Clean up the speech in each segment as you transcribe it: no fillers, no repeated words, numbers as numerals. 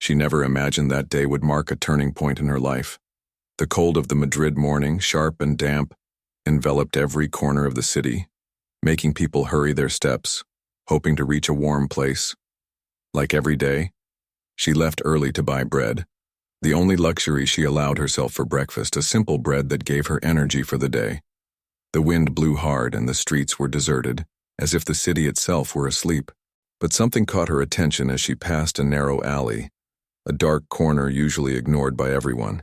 She never imagined that day would mark a turning point in her life. The cold of the Madrid morning, sharp and damp, enveloped every corner of the city, making people hurry their steps, hoping to reach a warm place. Like every day, she left early to buy bread, the only luxury she allowed herself for breakfast, a simple bread that gave her energy for the day. The wind blew hard and the streets were deserted, as if the city itself were asleep. But something caught her attention as she passed a narrow alley, a dark corner usually ignored by everyone.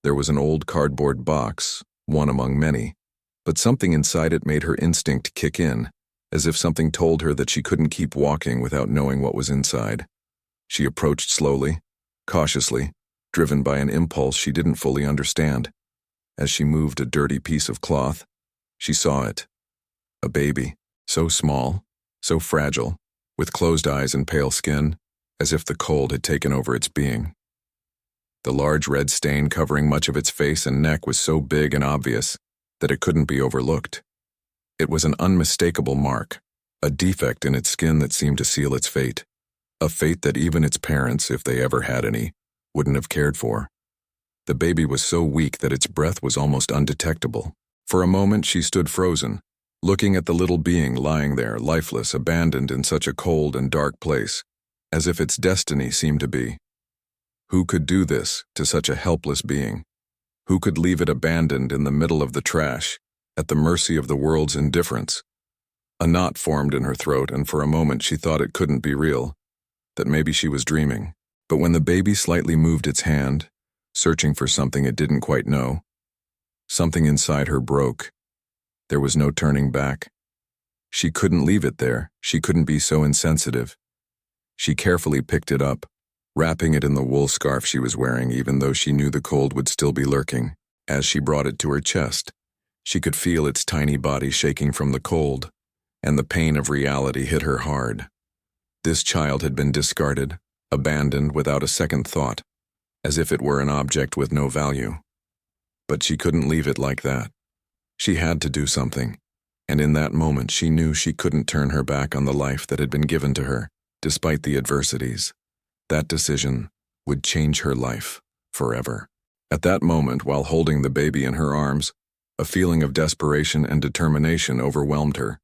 There was an old cardboard box, one among many, but something inside it made her instinct kick in, as if something told her that she couldn't keep walking without knowing what was inside. She approached slowly, cautiously, driven by an impulse she didn't fully understand. As she moved a dirty piece of cloth, she saw it. A baby, so small, so fragile, with closed eyes and pale skin, as if the cold had taken over its being. The large red stain covering much of its face and neck was so big and obvious that it couldn't be overlooked. It was an unmistakable mark, a defect in its skin that seemed to seal its fate, a fate that even its parents, if they ever had any, wouldn't have cared for. The baby was so weak that its breath was almost undetectable. For a moment she stood frozen, looking at the little being lying there, lifeless, abandoned in such a cold and dark place, as if its destiny seemed to be. Who could do this to such a helpless being? Who could leave it abandoned in the middle of the trash, at the mercy of the world's indifference? A knot formed in her throat, and for a moment she thought it couldn't be real, that maybe she was dreaming. But when the baby slightly moved its hand, searching for something it didn't quite know, something inside her broke. There was no turning back. She couldn't leave it there. She couldn't be so insensitive. She carefully picked it up, wrapping it in the wool scarf she was wearing, even though she knew the cold would still be lurking. As she brought it to her chest, she could feel its tiny body shaking from the cold, and the pain of reality hit her hard. This child had been discarded, abandoned without a second thought, as if it were an object with no value. But she couldn't leave it like that. She had to do something, and in that moment she knew she couldn't turn her back on the life that had been given to her, despite the adversities. That decision would change her life forever. At that moment, while holding the baby in her arms, a feeling of desperation and determination overwhelmed her.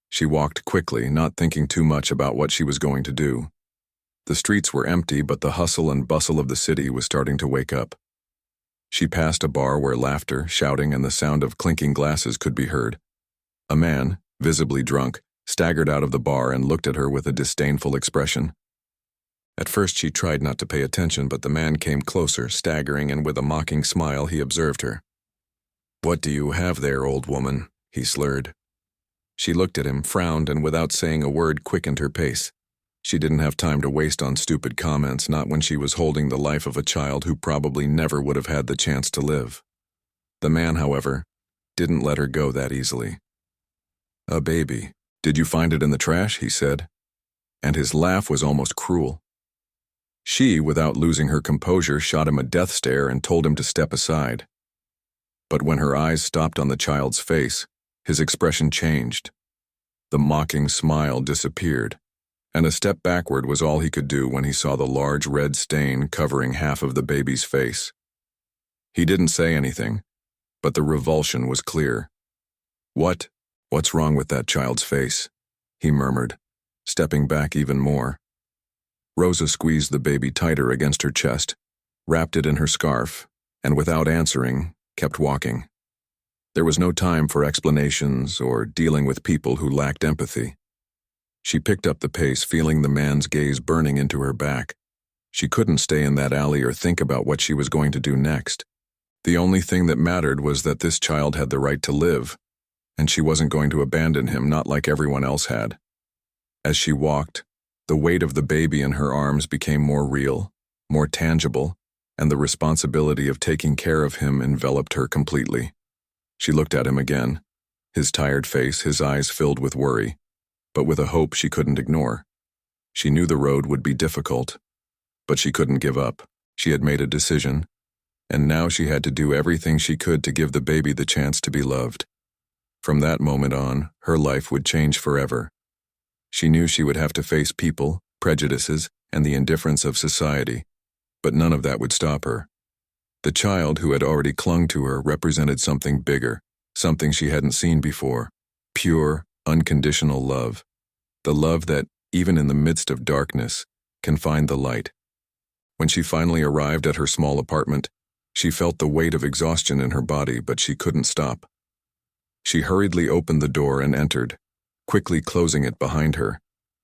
She walked quickly, not thinking too much about what she was going to do. The streets were empty, but the hustle and bustle of the city was starting to wake up. She passed a bar where laughter, shouting, and the sound of clinking glasses could be heard. A man, visibly drunk, staggered out of the bar and looked at her with a disdainful expression. At first she tried not to pay attention, but the man came closer, staggering, and with a mocking smile he observed her. "What do you have there, old woman?" he slurred. She looked at him, frowned, and without saying a word quickened her pace. She didn't have time to waste on stupid comments, not when she was holding the life of a child who probably never would have had the chance to live. The man, however, didn't let her go that easily. "A baby. Did you find it in the trash?" he said, and his laugh was almost cruel. She, without losing her composure, shot him a death stare and told him to step aside. But when her eyes stopped on the child's face, his expression changed. The mocking smile disappeared, and a step backward was all he could do when he saw the large red stain covering half of the baby's face. He didn't say anything, but the revulsion was clear. What's wrong with that child's face?" he murmured, stepping back even more. Rosa squeezed the baby tighter against her chest, wrapped it in her scarf, and without answering, kept walking. There was no time for explanations or dealing with people who lacked empathy. She picked up the pace, feeling the man's gaze burning into her back. She couldn't stay in that alley or think about what she was going to do next. The only thing that mattered was that this child had the right to live, and she wasn't going to abandon him, not like everyone else had. As she walked, the weight of the baby in her arms became more real, more tangible, and the responsibility of taking care of him enveloped her completely. She looked at him again, his tired face, his eyes filled with worry, but with a hope she couldn't ignore. She knew the road would be difficult, but she couldn't give up. She had made a decision, and now she had to do everything she could to give the baby the chance to be loved. From that moment on, her life would change forever. She knew she would have to face people, prejudices, and the indifference of society, but none of that would stop her. The child who had already clung to her represented something bigger, something she hadn't seen before, pure, unconditional love. The love that, even in the midst of darkness, can find the light. When she finally arrived at her small apartment, she felt the weight of exhaustion in her body, but she couldn't stop. She hurriedly opened the door and entered, quickly closing it behind her,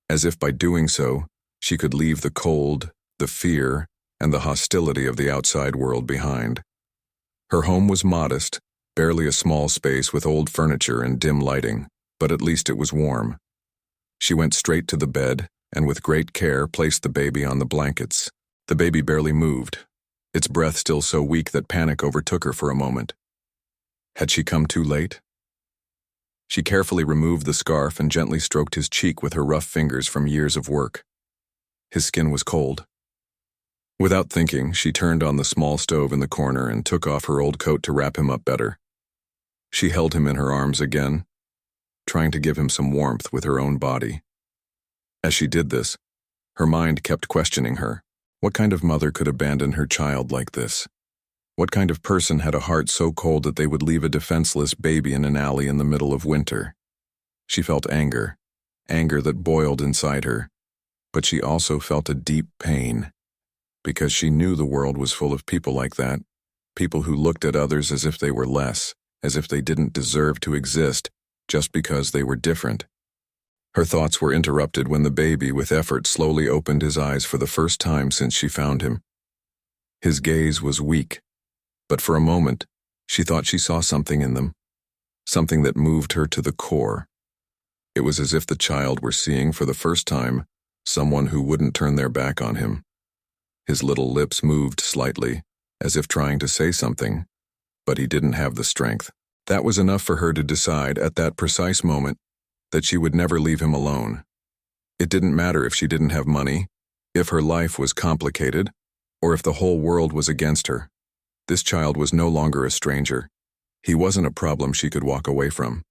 as if by doing so, she could leave the cold, the fear, and the hostility of the outside world behind. Her home was modest, barely a small space with old furniture and dim lighting, but at least it was warm. She went straight to the bed and with great care placed the baby on the blankets. The baby barely moved, its breath still so weak that panic overtook her for a moment. Had she come too late? She carefully removed the scarf and gently stroked his cheek with her rough fingers from years of work. His skin was cold. Without thinking, she turned on the small stove in the corner and took off her old coat to wrap him up better. She held him in her arms again, trying to give him some warmth with her own body. As she did this, her mind kept questioning her. What kind of mother could abandon her child like this? What kind of person had a heart so cold that they would leave a defenseless baby in an alley in the middle of winter? She felt anger that boiled inside her, but she also felt a deep pain, because she knew the world was full of people like that, people who looked at others as if they were less, as if they didn't deserve to exist just because they were different. Her thoughts were interrupted when the baby, with effort, slowly opened his eyes for the first time since she found him. His gaze was weak, but for a moment, she thought she saw something in them, something that moved her to the core. It was as if the child were seeing for the first time someone who wouldn't turn their back on him. His little lips moved slightly, as if trying to say something, but he didn't have the strength. That was enough for her to decide at that precise moment that she would never leave him alone. It didn't matter if she didn't have money, if her life was complicated, or if the whole world was against her. This child was no longer a stranger. He wasn't a problem she could walk away from.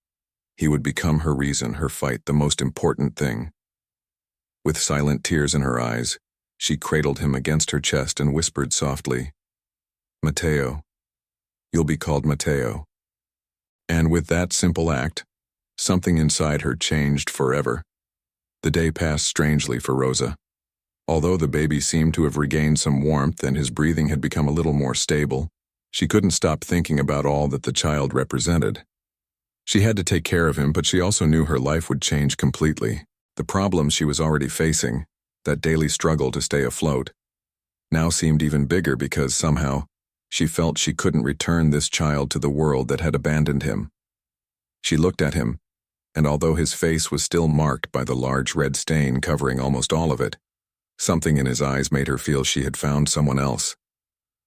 He would become her reason, her fight, the most important thing. With silent tears in her eyes, she cradled him against her chest and whispered softly, "Matteo, you'll be called Matteo." And with that simple act, something inside her changed forever. The day passed strangely for Rosa. Although the baby seemed to have regained some warmth and his breathing had become a little more stable, she couldn't stop thinking about all that the child represented. She had to take care of him, but she also knew her life would change completely. The problems she was already facing, that daily struggle to stay afloat, now seemed even bigger because somehow she felt she couldn't return this child to the world that had abandoned him. She looked at him, and although his face was still marked by the large red stain covering almost all of it, something in his eyes made her feel she had found someone else,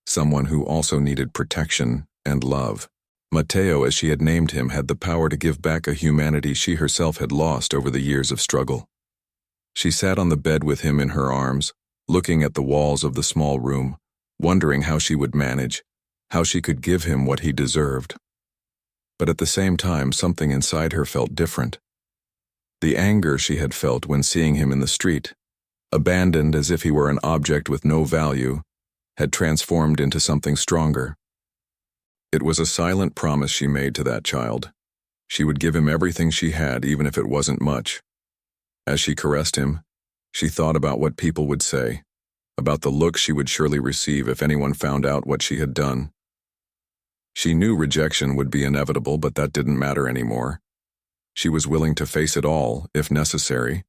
someone who also needed protection and love. Matteo, as she had named him, had the power to give back a humanity she herself had lost over the years of struggle. She sat on the bed with him in her arms, looking at the walls of the small room, wondering how she would manage, how she could give him what he deserved. But at the same time, something inside her felt different. The anger she had felt when seeing him in the street, abandoned as if he were an object with no value, had transformed into something stronger. It was a silent promise she made to that child. She would give him everything she had, even if it wasn't much. As she caressed him, she thought about what people would say, about the look she would surely receive if anyone found out what she had done. She knew rejection would be inevitable, but that didn't matter anymore. She was willing to face it all, if necessary,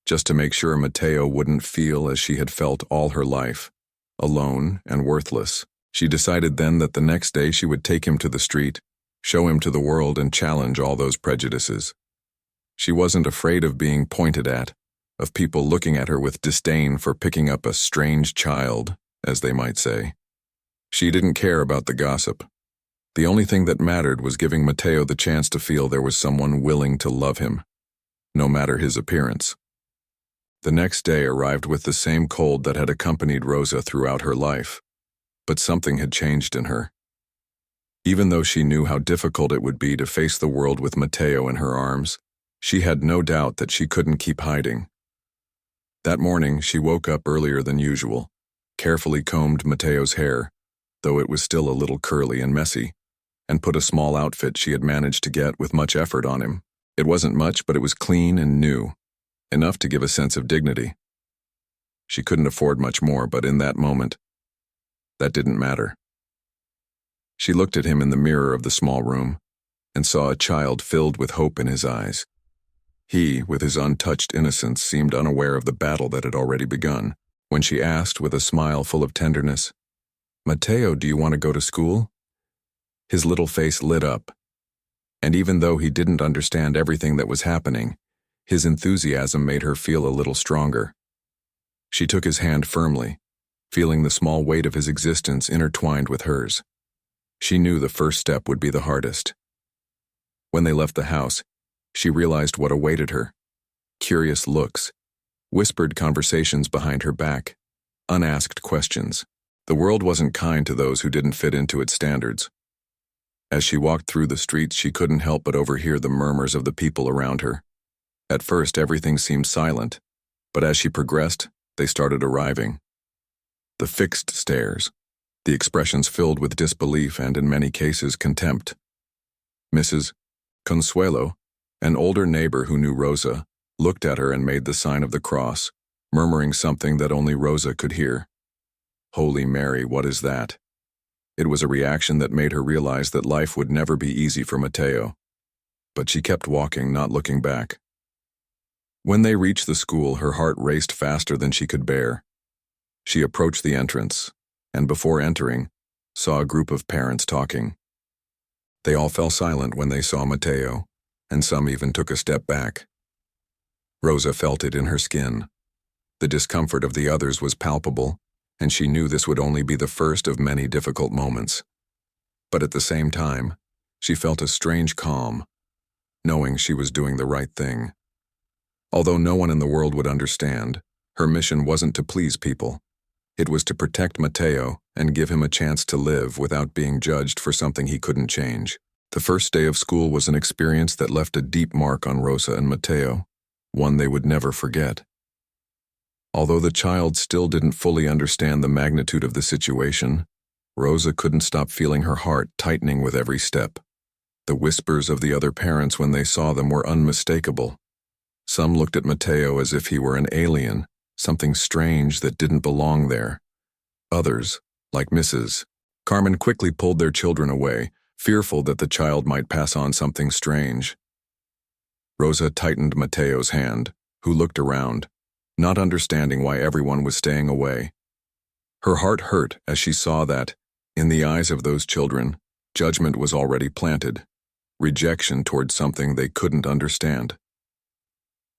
just to make sure Matteo wouldn't feel as she had felt all her life, alone and worthless. She decided then that the next day she would take him to the street, show him to the world, and challenge all those prejudices. She wasn't afraid of being pointed at, of people looking at her with disdain for picking up a strange child, as they might say. She didn't care about the gossip. The only thing that mattered was giving Matteo the chance to feel there was someone willing to love him, no matter his appearance. The next day arrived with the same cold that had accompanied Rosa throughout her life, but something had changed in her. Even though she knew how difficult it would be to face the world with Matteo in her arms, she had no doubt that she couldn't keep hiding. That morning, she woke up earlier than usual, carefully combed Mateo's hair, though it was still a little curly and messy, and put a small outfit she had managed to get with much effort on him. It wasn't much, but it was clean and new, enough to give a sense of dignity. She couldn't afford much more, but in that moment, that didn't matter. She looked at him in the mirror of the small room and saw a child filled with hope in his eyes. He, with his untouched innocence, seemed unaware of the battle that had already begun. When she asked with a smile full of tenderness, "Mateo, do you want to go to school?" His little face lit up, and even though he didn't understand everything that was happening, his enthusiasm made her feel a little stronger. She took his hand firmly, feeling the small weight of his existence intertwined with hers. She knew the first step would be the hardest. When they left the house, she realized what awaited her. Curious looks, whispered conversations behind her back, unasked questions. The world wasn't kind to those who didn't fit into its standards. As she walked through the streets, she couldn't help but overhear the murmurs of the people around her. At first, everything seemed silent, but as she progressed, they started arriving. The fixed stares, the expressions filled with disbelief and, in many cases, contempt. Mrs. Consuelo, an older neighbor who knew Rosa, looked at her and made the sign of the cross, murmuring something that only Rosa could hear. "Holy Mary, what is that?" It was a reaction that made her realize that life would never be easy for Mateo. But she kept walking, not looking back. When they reached the school, her heart raced faster than she could bear. She approached the entrance, and before entering, saw a group of parents talking. They all fell silent when they saw Mateo, and some even took a step back. Rosa felt it in her skin. The discomfort of the others was palpable, and she knew this would only be the first of many difficult moments. But at the same time, she felt a strange calm, knowing she was doing the right thing. Although no one in the world would understand, her mission wasn't to please people. It was to protect Mateo and give him a chance to live without being judged for something he couldn't change. The first day of school was an experience that left a deep mark on Rosa and Mateo, one they would never forget. Although the child still didn't fully understand the magnitude of the situation, Rosa couldn't stop feeling her heart tightening with every step. The whispers of the other parents when they saw them were unmistakable. Some looked at Mateo as if he were an alien, something strange that didn't belong there. Others, like Mrs. Carmen, quickly pulled their children away, fearful that the child might pass on something strange. Rosa tightened Mateo's hand, who looked around, not understanding why everyone was staying away. Her heart hurt as she saw that, in the eyes of those children, judgment was already planted, rejection toward something they couldn't understand.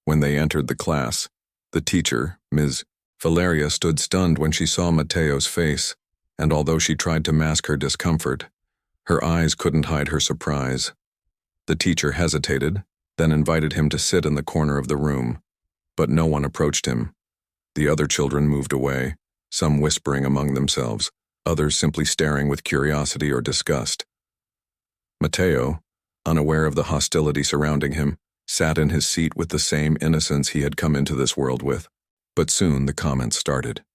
When they entered the class, the teacher, Ms. Valeria, stood stunned when she saw Mateo's face, and although she tried to mask her discomfort, her eyes couldn't hide her surprise. The teacher hesitated, then invited him to sit in the corner of the room, but no one approached him. The other children moved away, some whispering among themselves, others simply staring with curiosity or disgust. Mateo, unaware of the hostility surrounding him, sat in his seat with the same innocence he had come into this world with. But soon the comments started.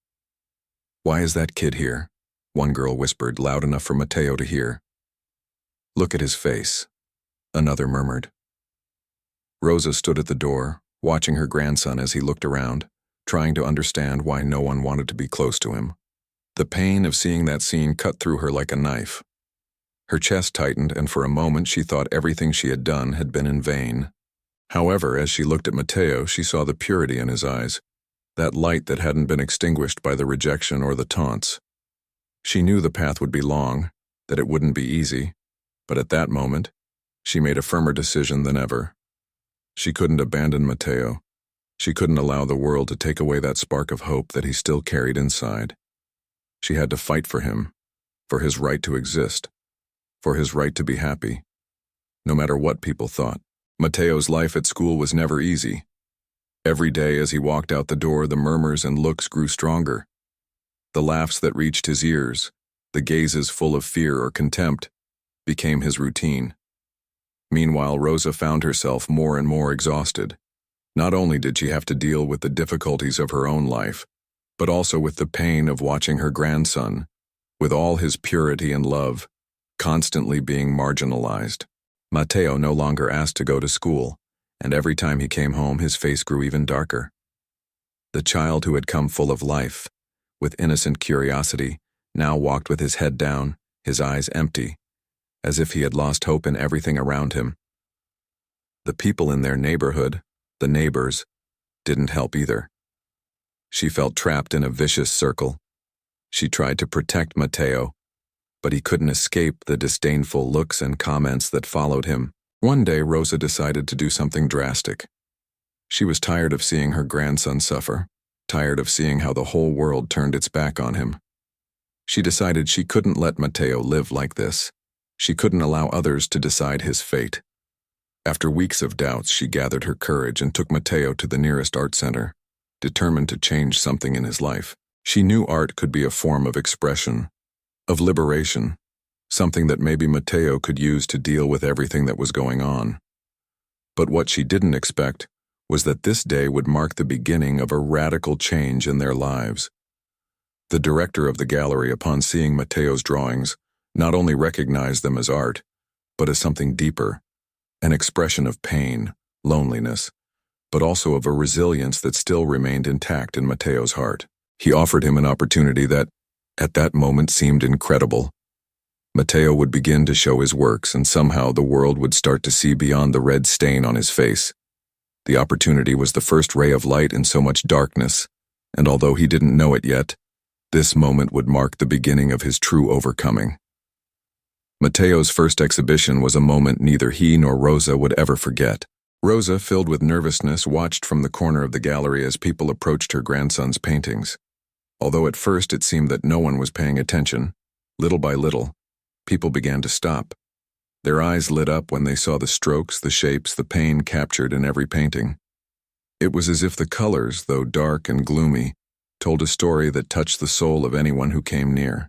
"Why is that kid here?" one girl whispered, loud enough for Mateo to hear. "Look at his face," another murmured. Rosa stood at the door, watching her grandson as he looked around, trying to understand why no one wanted to be close to him. The pain of seeing that scene cut through her like a knife. Her chest tightened, and for a moment she thought everything she had done had been in vain. However, as she looked at Mateo, she saw the purity in his eyes, that light that hadn't been extinguished by the rejection or the taunts. She knew the path would be long, that it wouldn't be easy, but at that moment, she made a firmer decision than ever. She couldn't abandon Mateo. She couldn't allow the world to take away that spark of hope that he still carried inside. She had to fight for him, for his right to exist, for his right to be happy, no matter what people thought. Mateo's life at school was never easy. Every day as he walked out the door, the murmurs and looks grew stronger. The laughs that reached his ears, the gazes full of fear or contempt, became his routine. Meanwhile, Rosa found herself more and more exhausted. Not only did she have to deal with the difficulties of her own life, but also with the pain of watching her grandson, with all his purity and love, constantly being marginalized. Matteo no longer asked to go to school, and every time he came home his face grew even darker. The child who had come full of life, with innocent curiosity, now walked with his head down, his eyes empty, as if he had lost hope in everything around him. The people in their neighborhood, the neighbors, didn't help either. She felt trapped in a vicious circle. She tried to protect Matteo, but he couldn't escape the disdainful looks and comments that followed him. One day, Rosa decided to do something drastic. She was tired of seeing her grandson suffer, tired of seeing how the whole world turned its back on him. She decided she couldn't let Matteo live like this. She couldn't allow others to decide his fate. After weeks of doubts, she gathered her courage and took Matteo to the nearest art center, determined to change something in his life. She knew art could be a form of expression, of liberation, something that maybe Matteo could use to deal with everything that was going on. But what she didn't expect was that this day would mark the beginning of a radical change in their lives. The director of the gallery, upon seeing Matteo's drawings, not only recognized them as art, but as something deeper, an expression of pain, loneliness, but also of a resilience that still remained intact in Matteo's heart. He offered him an opportunity that, at that moment, seemed incredible. Matteo would begin to show his works, and somehow the world would start to see beyond the red stain on his face. The opportunity was the first ray of light in so much darkness, and although he didn't know it yet, this moment would mark the beginning of his true overcoming. Matteo's first exhibition was a moment neither he nor Rosa would ever forget. Rosa, filled with nervousness, watched from the corner of the gallery as people approached her grandson's paintings. Although at first it seemed that no one was paying attention, little by little, people began to stop. Their eyes lit up when they saw the strokes, the shapes, the pain captured in every painting. It was as if the colors, though dark and gloomy, told a story that touched the soul of anyone who came near.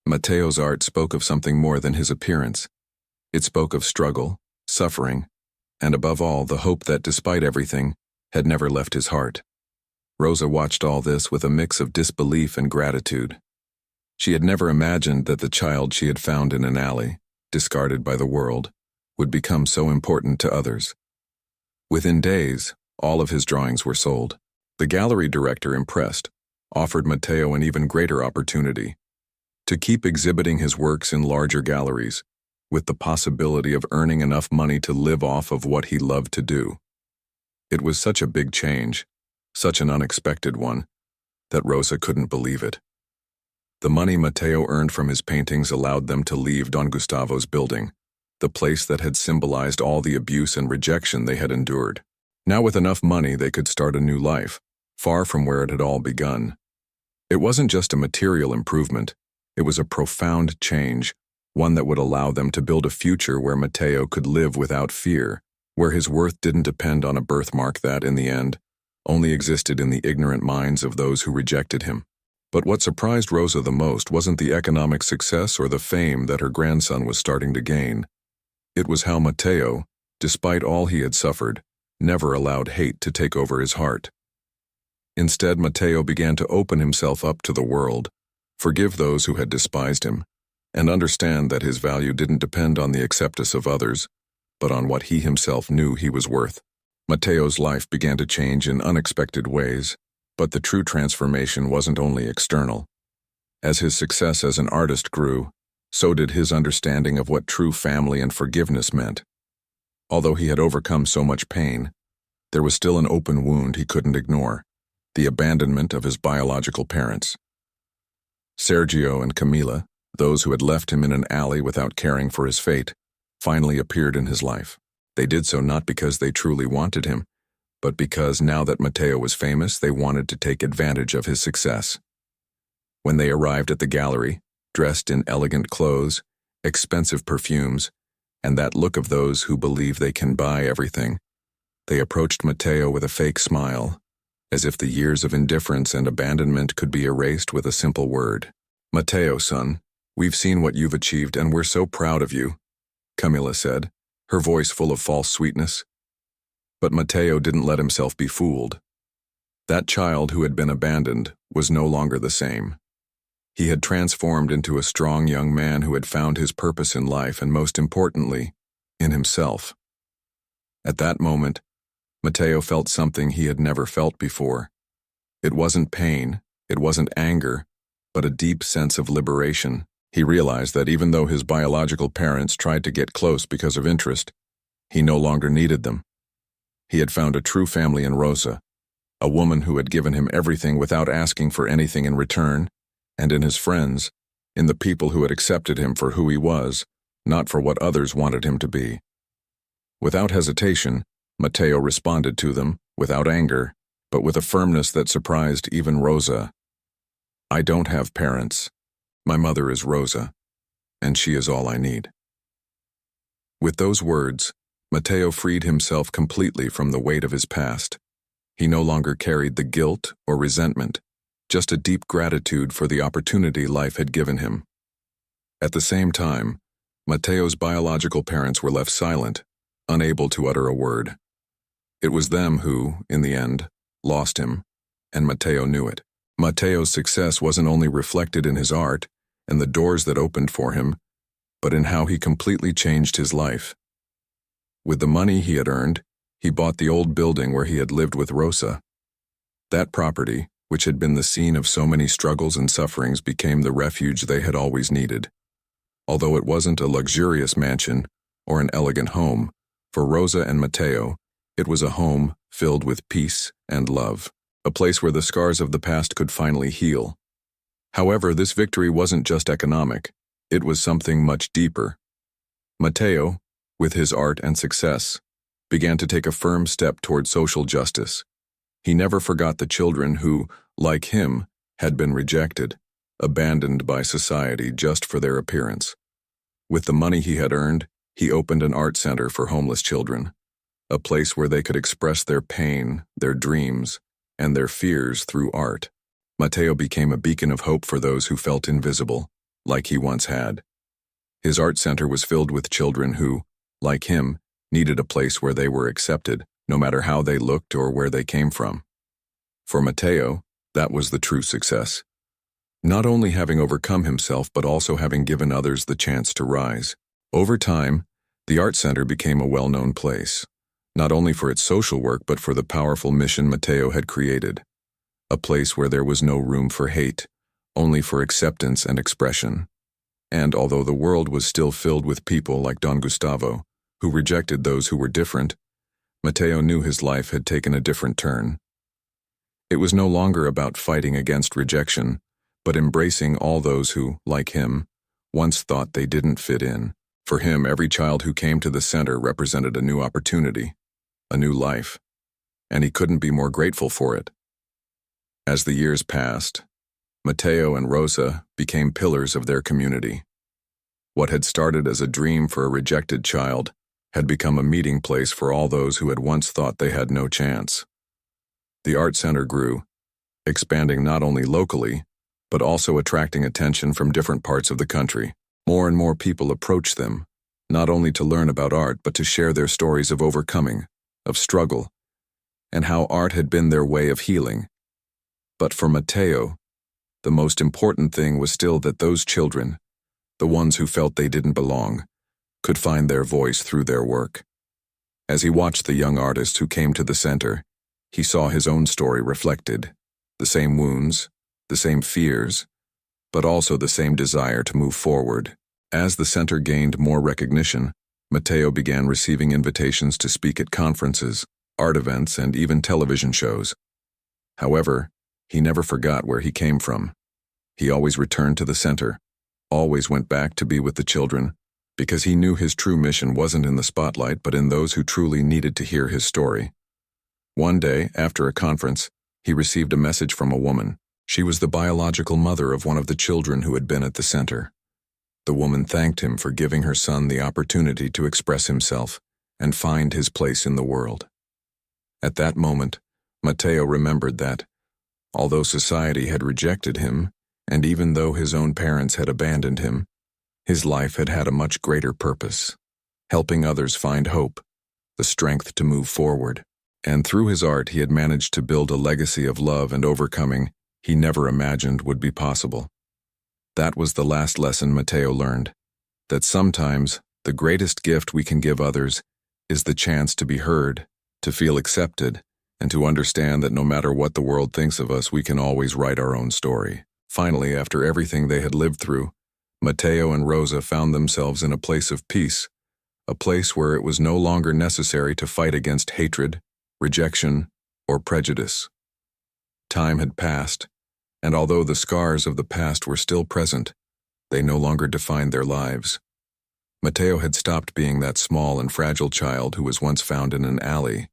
Matteo's art spoke of something more than his appearance. It spoke of struggle, suffering, and above all, the hope that, despite everything, had never left his heart. Rosa watched all this with a mix of disbelief and gratitude. She had never imagined that the child she had found in an alley, discarded by the world, would become so important to others. Within days, all of his drawings were sold. The gallery director, impressed, offered Matteo an even greater opportunity: to keep exhibiting his works in larger galleries, with the possibility of earning enough money to live off of what he loved to do. It was such a big change, such an unexpected one, that Rosa couldn't believe it. The money Matteo earned from his paintings allowed them to leave Don Gustavo's building, the place that had symbolized all the abuse and rejection they had endured. Now with enough money they could start a new life, far from where it had all begun. It wasn't just a material improvement, it was a profound change, one that would allow them to build a future where Matteo could live without fear, where his worth didn't depend on a birthmark that, in the end, only existed in the ignorant minds of those who rejected him. But what surprised Rosa the most wasn't the economic success or the fame that her grandson was starting to gain. It was how Matteo, despite all he had suffered, never allowed hate to take over his heart. Instead, Matteo began to open himself up to the world, forgive those who had despised him, and understand that his value didn't depend on the acceptance of others, but on what he himself knew he was worth. Matteo's life began to change in unexpected ways, but the true transformation wasn't only external. As his success as an artist grew, so did his understanding of what true family and forgiveness meant. Although he had overcome so much pain, there was still an open wound he couldn't ignore: the abandonment of his biological parents. Sergio and Camila, those who had left him in an alley without caring for his fate, finally appeared in his life. They did so not because they truly wanted him, but because now that Matteo was famous, they wanted to take advantage of his success. When they arrived at the gallery, dressed in elegant clothes, expensive perfumes, and that look of those who believe they can buy everything, they approached Matteo with a fake smile, as if the years of indifference and abandonment could be erased with a simple word. "Matteo, son, we've seen what you've achieved and we're so proud of you," Camila said, her voice full of false sweetness. But Matteo didn't let himself be fooled. That child who had been abandoned was no longer the same. He had transformed into a strong young man who had found his purpose in life and, most importantly, in himself. At that moment, Matteo felt something he had never felt before. It wasn't pain, it wasn't anger, but a deep sense of liberation. He realized that even though his biological parents tried to get close because of interest, he no longer needed them. He had found a true family in Rosa, a woman who had given him everything without asking for anything in return, and in his friends, in the people who had accepted him for who he was, not for what others wanted him to be. Without hesitation, Matteo responded to them, without anger, but with a firmness that surprised even Rosa. "I don't have parents. My mother is Rosa, and she is all I need." With those words, Matteo freed himself completely from the weight of his past. He no longer carried the guilt or resentment, just a deep gratitude for the opportunity life had given him. At the same time, Matteo's biological parents were left silent, unable to utter a word. It was them who, in the end, lost him, and Matteo knew it. Matteo's success wasn't only reflected in his art and the doors that opened for him, but in how he completely changed his life. With the money he had earned, he bought the old building where he had lived with Rosa. That property, which had been the scene of so many struggles and sufferings, became the refuge they had always needed. Although it wasn't a luxurious mansion or an elegant home, for Rosa and Matteo, it was a home filled with peace and love, a place where the scars of the past could finally heal. However, this victory wasn't just economic, it was something much deeper. Matteo, with his art and success, began to take a firm step toward social justice. He never forgot the children who, like him, had been rejected, abandoned by society just for their appearance. With the money he had earned, he opened an art center for homeless children, a place where they could express their pain, their dreams, and their fears through art. Matteo became a beacon of hope for those who felt invisible, like he once had. His art center was filled with children who, like him, needed a place where they were accepted, no matter how they looked or where they came from. For Matteo, that was the true success. Not only having overcome himself, but also having given others the chance to rise. Over time, the art center became a well-known place, not only for its social work but for the powerful mission Matteo had created. A place where there was no room for hate, only for acceptance and expression. And although the world was still filled with people like Don Gustavo, who rejected those who were different, Matteo knew his life had taken a different turn. It was no longer about fighting against rejection, but embracing all those who, like him, once thought they didn't fit in. For him, every child who came to the center represented a new opportunity, a new life, and he couldn't be more grateful for it. As the years passed, Matteo and Rosa became pillars of their community. What had started as a dream for a rejected child had become a meeting place for all those who had once thought they had no chance. The art center grew, expanding not only locally, but also attracting attention from different parts of the country. More and more people approached them, not only to learn about art, but to share their stories of overcoming, of struggle, and how art had been their way of healing. But for Matteo, the most important thing was still that those children, the ones who felt they didn't belong, could find their voice through their work. As he watched the young artists who came to the center, he saw his own story reflected, the same wounds, the same fears, but also the same desire to move forward. As the center gained more recognition, Matteo began receiving invitations to speak at conferences, art events, and even television shows. However, he never forgot where he came from. He always returned to the center, always went back to be with the children, because he knew his true mission wasn't in the spotlight but in those who truly needed to hear his story. One day, after a conference, he received a message from a woman. She was the biological mother of one of the children who had been at the center. The woman thanked him for giving her son the opportunity to express himself and find his place in the world. At that moment, Matteo remembered that, although society had rejected him, and even though his own parents had abandoned him, his life had had a much greater purpose, helping others find hope, the strength to move forward. And through his art, he had managed to build a legacy of love and overcoming he never imagined would be possible. That was the last lesson Matteo learned, that sometimes the greatest gift we can give others is the chance to be heard, to feel accepted, and to understand that no matter what the world thinks of us, we can always write our own story. Finally, after everything they had lived through, Matteo and Rosa found themselves in a place of peace, a place where it was no longer necessary to fight against hatred, rejection, or prejudice. Time had passed, and although the scars of the past were still present, they no longer defined their lives. Matteo had stopped being that small and fragile child who was once found in an alley.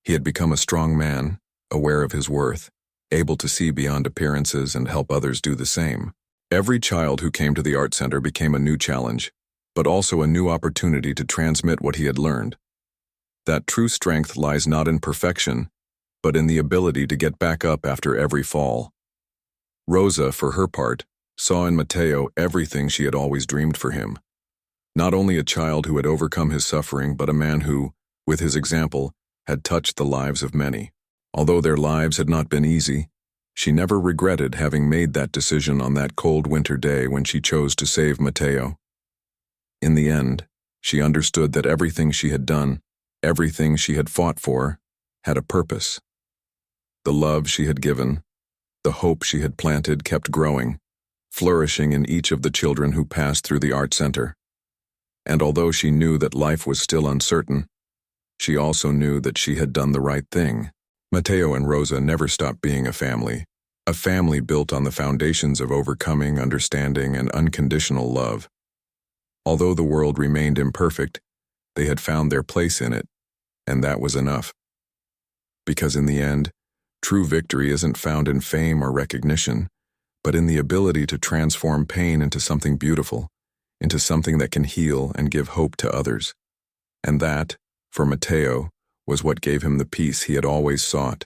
He had become a strong man, aware of his worth, able to see beyond appearances and help others do the same. Every child who came to the art center became a new challenge, but also a new opportunity to transmit what he had learned. That true strength lies not in perfection, but in the ability to get back up after every fall. Rosa, for her part, saw in Matteo everything she had always dreamed for him. Not only a child who had overcome his suffering, but a man who, with his example, had touched the lives of many. Although their lives had not been easy, she never regretted having made that decision on that cold winter day when she chose to save Matteo. In the end, she understood that everything she had done, everything she had fought for, had a purpose. The love she had given, the hope she had planted kept growing, flourishing in each of the children who passed through the art center. And although she knew that life was still uncertain, she also knew that she had done the right thing. Matteo and Rosa never stopped being a family built on the foundations of overcoming, understanding, and unconditional love. Although the world remained imperfect, they had found their place in it, and that was enough. Because in the end, true victory isn't found in fame or recognition, but in the ability to transform pain into something beautiful, into something that can heal and give hope to others. And that, for Matteo, was what gave him the peace he had always sought.